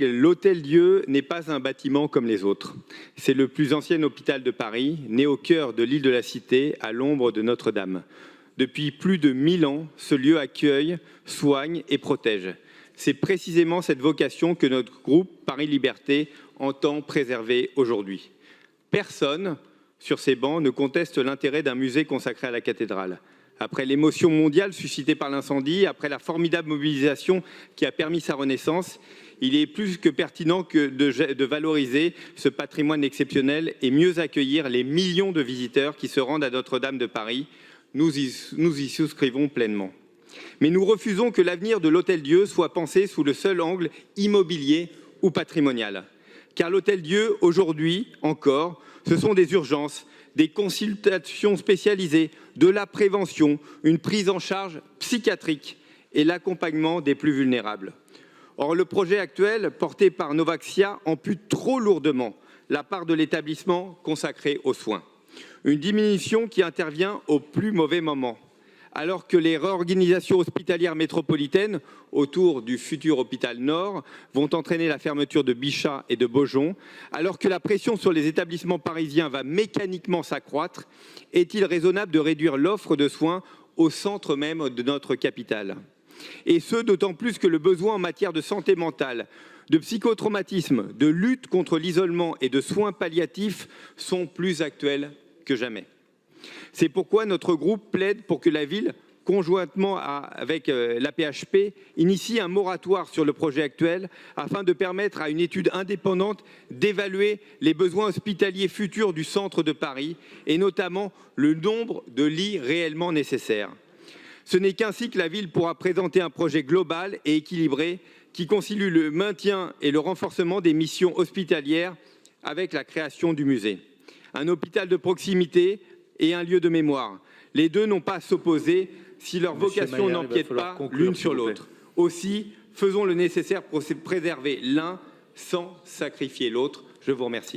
L'Hôtel-Dieu n'est pas un bâtiment comme les autres. C'est le plus ancien hôpital de Paris, né au cœur de l'île de la Cité, à l'ombre de Notre-Dame. Depuis plus de 1000 ans, ce lieu accueille, soigne et protège. C'est précisément cette vocation que notre groupe Paris Liberté entend préserver aujourd'hui. Personne, sur ces bancs, ne conteste l'intérêt d'un musée consacré à la cathédrale. Après l'émotion mondiale suscitée par l'incendie, après la formidable mobilisation qui a permis sa renaissance, il est plus que pertinent de valoriser ce patrimoine exceptionnel et mieux accueillir les millions de visiteurs qui se rendent à Notre-Dame de Paris. Nous y souscrivons pleinement. Mais nous refusons que l'avenir de l'Hôtel-Dieu soit pensé sous le seul angle immobilier ou patrimonial. Car l'Hôtel-Dieu, aujourd'hui encore, ce sont des urgences, des consultations spécialisées, de la prévention, une prise en charge psychiatrique et l'accompagnement des plus vulnérables. Or, le projet actuel, porté par Novaxia, ampute trop lourdement la part de l'établissement consacrée aux soins. Une diminution qui intervient au plus mauvais moment, alors que les réorganisations hospitalières métropolitaines autour du futur hôpital Nord vont entraîner la fermeture de Bichat et de Beaujon, alors que la pression sur les établissements parisiens va mécaniquement s'accroître, est-il raisonnable de réduire l'offre de soins au centre même de notre capitale ? Et ce, d'autant plus que le besoin en matière de santé mentale, de psychotraumatisme, de lutte contre l'isolement et de soins palliatifs sont plus actuels que jamais. C'est pourquoi notre groupe plaide pour que la ville, conjointement avec l'AP-HP, initie un moratoire sur le projet actuel afin de permettre à une étude indépendante d'évaluer les besoins hospitaliers futurs du centre de Paris et notamment le nombre de lits réellement nécessaires. Ce n'est qu'ainsi que la ville pourra présenter un projet global et équilibré qui concilie le maintien et le renforcement des missions hospitalières avec la création du musée. Un hôpital de proximité et un lieu de mémoire. Les deux n'ont pas à s'opposer si leur vocation n'empiète pas l'une sur l'autre. Aussi, faisons le nécessaire pour préserver l'un sans sacrifier l'autre. Je vous remercie.